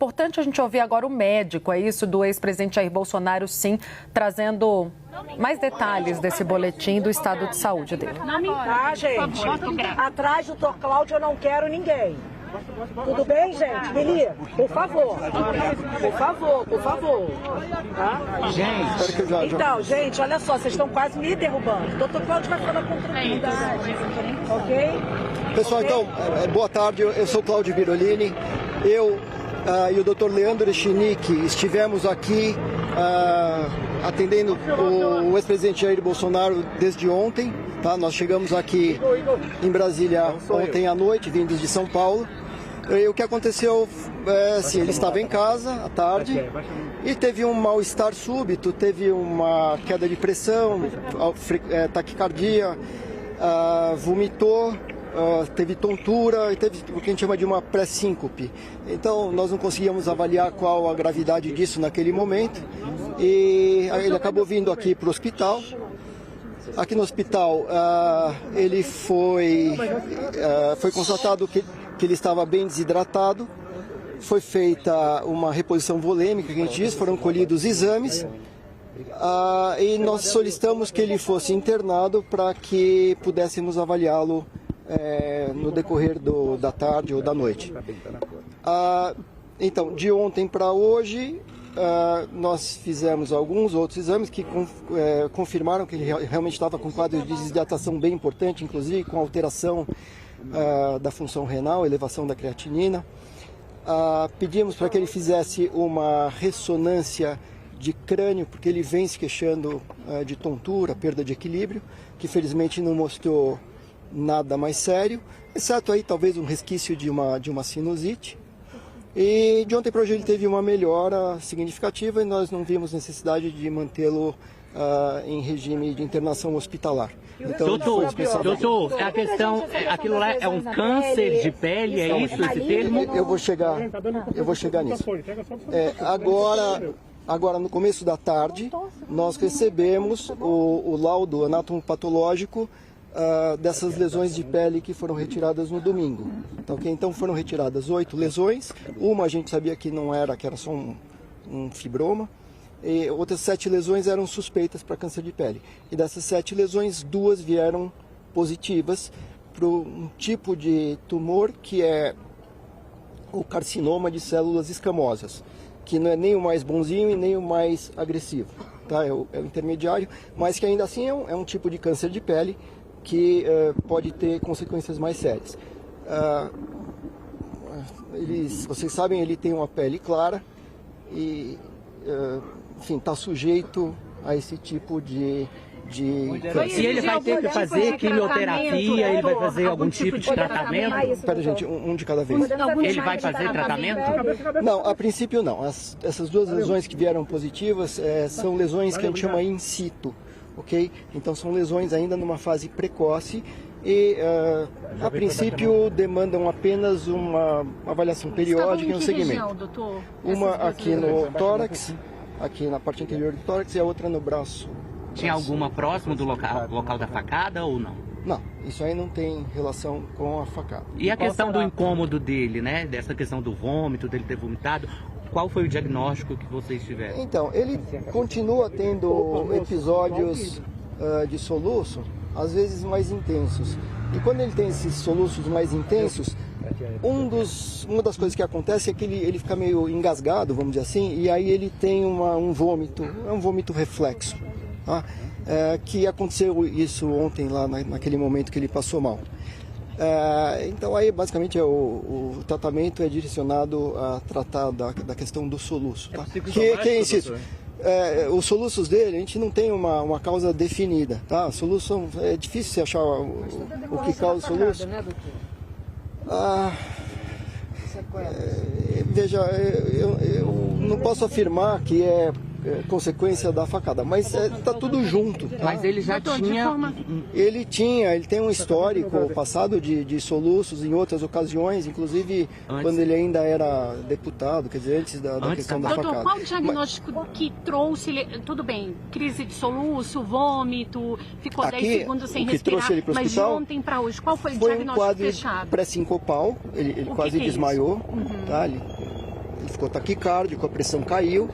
importante a gente ouvir agora o médico, é isso, do ex-presidente Jair Bolsonaro, sim, trazendo mais detalhes desse boletim do estado de saúde dele. Tá, gente? Atrás do Dr. Cláudio eu não quero ninguém. Tudo bem, gente? Mili, por favor. Por favor, por favor. Tá? Gente. Então, gente, olha só, vocês estão quase me derrubando. O Dr. Cláudio vai falar com tranquilidade. Ok? Pessoal, então, boa tarde. Eu sou Cláudio Birolini. Eu e o Dr. Leandro Echenique estivemos aqui atendendo o ex-presidente Jair Bolsonaro desde ontem. Tá? Nós chegamos aqui em Brasília ontem à noite, vindos de São Paulo. E o que aconteceu é assim, ele estava em casa à tarde e teve um mal-estar súbito, teve uma queda de pressão, taquicardia, vomitou, teve tontura e teve o que a gente chama de uma pré-síncope. Então nós não conseguíamos avaliar qual a gravidade disso naquele momento e ele acabou vindo aqui para o hospital. Aqui no hospital ele foi constatado que ele estava bem desidratado, foi feita uma reposição volêmica, que a gente diz, foram colhidos exames e nós solicitamos que ele fosse internado para que pudéssemos avaliá-lo no decorrer da tarde ou da noite. Então, de ontem para hoje, nós fizemos alguns outros exames que confirmaram que ele realmente estava com um quadro de desidratação bem importante, inclusive com alteração da função renal, elevação da creatinina. Pedimos para que ele fizesse uma ressonância de crânio, porque ele vem se queixando de tontura, perda de equilíbrio, que felizmente não mostrou nada mais sério, exceto aí talvez um resquício de uma sinusite. E de ontem para hoje ele teve uma melhora significativa e nós não vimos necessidade de mantê-lo em regime de internação hospitalar. Então, doutor, a questão, aquilo lá é um câncer de pele, é isso esse termo? Eu vou chegar nisso. Agora, no começo da tarde, nós recebemos o laudo anatomopatológico dessas lesões de pele que foram retiradas no domingo. Então foram retiradas 8 lesões, uma a gente sabia que não era, que era só um fibroma, e outras 7 lesões eram suspeitas para câncer de pele. E dessas 7 lesões, 2 vieram positivas para um tipo de tumor que é o carcinoma de células escamosas, que não é nem o mais bonzinho e nem o mais agressivo, tá? É o intermediário, mas que ainda assim é um tipo de câncer de pele que pode ter consequências mais sérias. Vocês sabem, ele tem uma pele clara e, enfim, está sujeito a esse tipo de câncer. E ele vai ter que fazer quimioterapia, ele vai fazer algum tipo de tratamento? Espera, gente, um de cada vez. Ele vai fazer tratamento? Não, a princípio não. Essas 2 lesões que vieram positivas são lesões que a gente chama in situ. Ok? Então são lesões ainda numa fase precoce e a princípio demandam apenas uma avaliação periódica e um segmento. Uma aqui no tórax, aqui na parte interior do tórax e a outra no braço. Tinha alguma próximo do local da facada ou não? Não, isso aí não tem relação com a facada. E a questão do incômodo dele, né? Dessa questão do vômito, dele ter vomitado. Qual foi o diagnóstico que vocês tiveram? Então, ele continua tendo episódios de soluço, às vezes mais intensos. E quando ele tem esses soluços mais intensos, uma das coisas que acontece é que ele fica meio engasgado, vamos dizer assim, e aí ele tem um vômito, um vômito reflexo. Tá? Que aconteceu isso ontem lá naquele momento que ele passou mal. Então aí basicamente o tratamento é direcionado a tratar da questão do soluço, tá? Que insisto, os soluços dele a gente não tem uma causa definida, tá? Solução, é difícil você achar o que causa o soluço. Veja, eu não posso afirmar que é consequência da facada, mas está tudo junto. Tá? Mas ele já tinha... Ele tem um histórico passado de soluços em outras ocasiões, inclusive quando ele ainda era deputado, quer dizer, antes da questão da facada. Doutor, qual o diagnóstico que trouxe, tudo bem, crise de soluço, vômito, ficou Aqui, 10 segundos sem respirar, mas de ontem para hoje, qual foi o diagnóstico fechado? Foi um quadro pré-sincopal, ele quase desmaiou, tá? Ele ficou taquicárdico, a pressão caiu,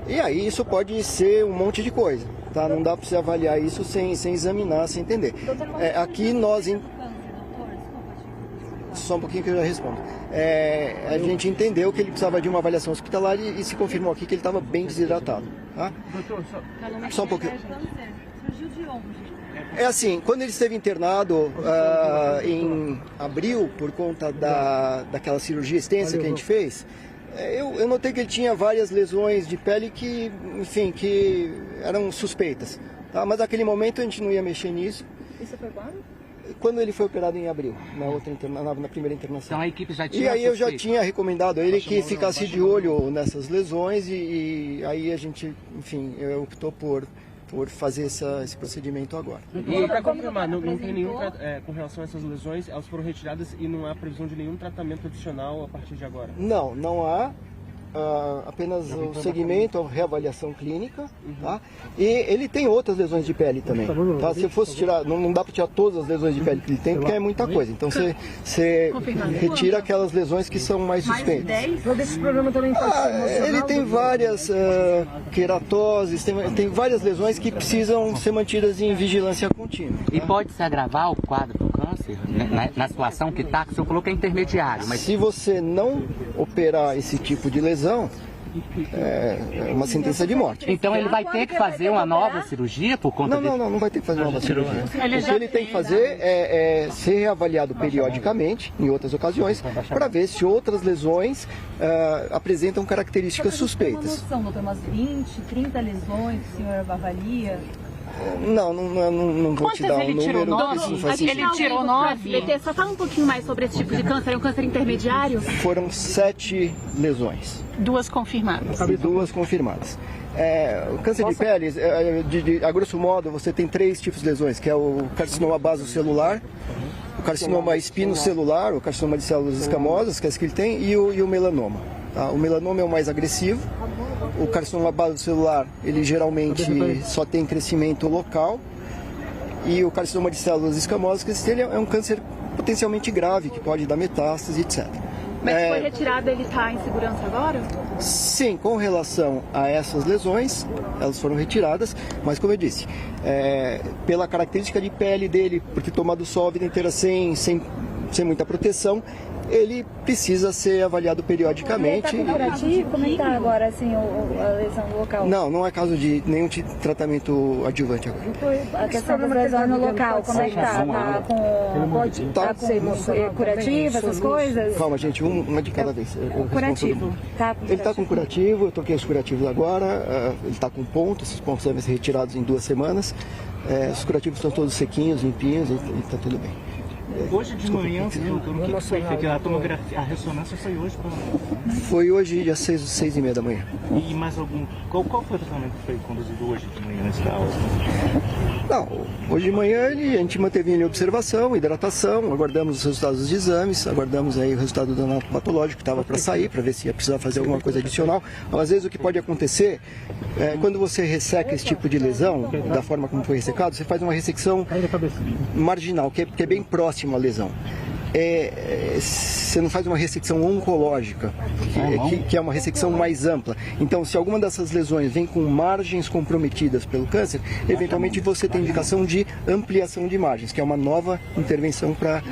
e aí isso pode ser um monte de coisa, tá? Não dá para você avaliar isso sem examinar, sem entender. Aqui nós... Só um pouquinho que eu já respondo. A gente entendeu que ele precisava de uma avaliação hospitalar e se confirmou aqui que ele estava bem desidratado. Tá? Só um pouquinho. É assim, quando ele esteve internado em abril, por conta daquela cirurgia extensa que a gente fez, eu notei que ele tinha várias lesões de pele que, enfim, que eram suspeitas. Tá? Mas naquele momento a gente não ia mexer nisso. Isso foi quando? Quando ele foi operado em abril, na primeira internação. Então a equipe já tinha... E aí eu já tinha recomendado a ele que ficasse de olho nessas lesões e aí a gente, enfim, optou por fazer esse procedimento agora. E para confirmar, não tem nenhum, com relação a essas lesões, elas foram retiradas e não há previsão de nenhum tratamento adicional a partir de agora? Não há. Apenas o segmento, a reavaliação clínica, tá? E ele tem outras lesões de pele também, tá? Se eu fosse tirar, não dá para tirar todas as lesões de pele que ele tem, porque é muita coisa. Então você retira aquelas lesões que são mais suspeitas. Todo esse problema também pode ser emocional. Ele tem várias queratoses, tem várias lesões que precisam ser mantidas em vigilância contínua. E pode se agravar o quadro do câncer, né? Na situação que está, que o senhor falou que é intermediário, mas... Se você não operar esse tipo de lesão, é uma sentença de morte. Então ele vai ter que fazer uma nova cirurgia por conta disso? Não vai ter que fazer uma nova cirurgia. O que ele tem que fazer é ser reavaliado periodicamente, em outras ocasiões, para ver se outras lesões apresentam características suspeitas. Doutor, umas 20, 30 lesões que o senhor avalia? Não vou te dar um número. Ele tirou 9. Só fala um pouquinho mais sobre esse tipo de câncer. É um câncer intermediário? Foram 7 lesões. 2 confirmadas. E 2 confirmadas. O câncer de pele, a grosso modo, você tem 3 tipos de lesões, que é o carcinoma basocelular, o carcinoma espinocelular, o carcinoma de células escamosas, que é esse que ele tem, e o melanoma. Tá? O melanoma é o mais agressivo. O carcinoma basocelular, ele geralmente só tem crescimento local. E o carcinoma de células escamosas, que ele é um câncer potencialmente grave, que pode dar metástase, etc. Mas foi retirado, ele está em segurança agora? Sim, com relação a essas lesões, elas foram retiradas, mas como eu disse, pela característica de pele dele, porque tomado sol a vida inteira sem muita proteção, ele precisa ser avaliado periodicamente. Ele está com curativo? Como é que está agora assim, a lesão local? Não é caso de nenhum tratamento adjuvante agora. A questão das lesões no local, como é que está? Está com curativo, essas coisas? Calma, gente, uma de cada vez. Curativo. Ele está com curativo, eu toquei os curativos agora, ele está com ponto, esses pontos devem ser retirados em 2 semanas. Os curativos estão todos sequinhos, limpinhos, e está tudo bem. Hoje de manhã, doutor, o que foi feito? A tomografia, a ressonância foi hoje? Foi hoje às 6h30 da manhã. E mais algum? Qual foi o tratamento que foi conduzido hoje de manhã nesse caso? Não, hoje de manhã a gente manteve em observação, hidratação, aguardamos os resultados dos exames, aguardamos aí o resultado do anato patológico que estava para sair, para ver se ia precisar fazer alguma coisa adicional. Às vezes o que pode acontecer quando você resseca esse tipo de lesão, da forma como foi ressecado, você faz uma ressecção marginal, que é bem próxima à lesão. Você não faz uma ressecção oncológica, que é uma ressecção mais ampla. Então, se alguma dessas lesões vem com margens comprometidas pelo câncer, eventualmente você tem indicação de ampliação de margens, que é uma nova intervenção para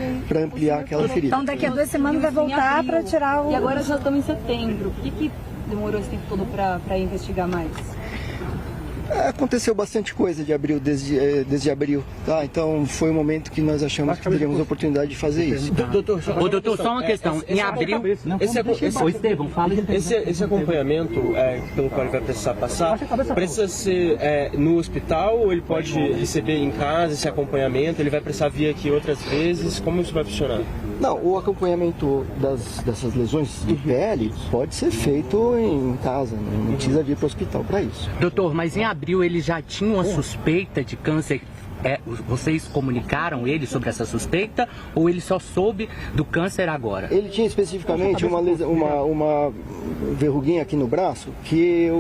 ampliar aquela ferida. Então, daqui a 2 semanas vai voltar para tirar o... E agora já estamos em setembro. Por que demorou esse tempo todo para investigar mais? Aconteceu bastante coisa desde abril, tá? Então foi um momento que nós achamos que teríamos a oportunidade de fazer isso. Doutor, só uma questão. Em abril... Estevão, fala. Esse acompanhamento pelo qual ele vai precisar passar, precisa ser no hospital ou ele pode receber em casa esse acompanhamento? Ele vai precisar vir aqui outras vezes? Como isso vai funcionar? Não, o acompanhamento dessas lesões de pele pode ser feito em casa, não precisa vir para o hospital para isso. Doutor, mas em abril ele já tinha uma suspeita de câncer? Vocês comunicaram ele sobre essa suspeita ou ele só soube do câncer agora? Ele tinha especificamente uma verruguinha aqui no braço que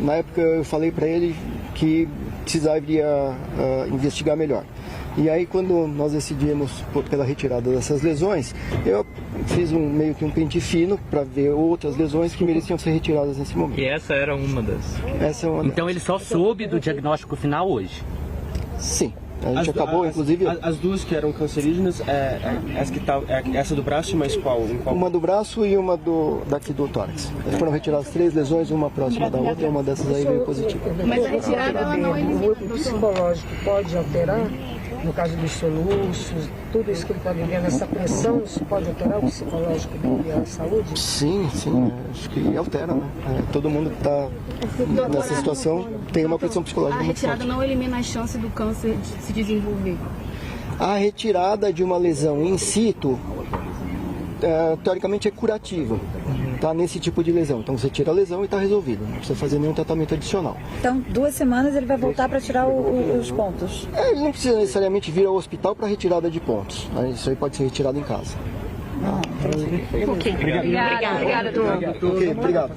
na época eu falei para ele que precisaria investigar melhor. E aí, quando nós decidimos pela retirada dessas lesões, eu fiz meio que um pente fino para ver outras lesões que mereciam ser retiradas nesse momento. E essa era uma das? Essa é uma Então ele só soube do diagnóstico final hoje? Sim. A gente acabou, inclusive... As duas que eram cancerígenas, essa do braço e mais qual? Uma do braço e uma daqui do tórax. Foram retiradas 3 lesões, uma próxima da outra, e uma dessas aí veio positiva. Mas a retirada ela não elimina. O psicológico pode alterar, no caso dos soluços, tudo isso que ele está vivendo, essa pressão, isso pode alterar o psicológico dele e a saúde? Sim, acho que altera, né? Todo mundo que está nessa situação tem uma pressão psicológica muito forte. A retirada não elimina a chance do câncer de se desenvolver? A retirada de uma lesão in situ, teoricamente, é curativa. Tá nesse tipo de lesão. Então você tira a lesão e está resolvido. Não precisa fazer nenhum tratamento adicional. Então, 2 semanas ele vai voltar para tirar os pontos? Ele não precisa necessariamente vir ao hospital para retirada de pontos. Isso aí pode ser retirado em casa. Obrigada, doutor. Ok, obrigado.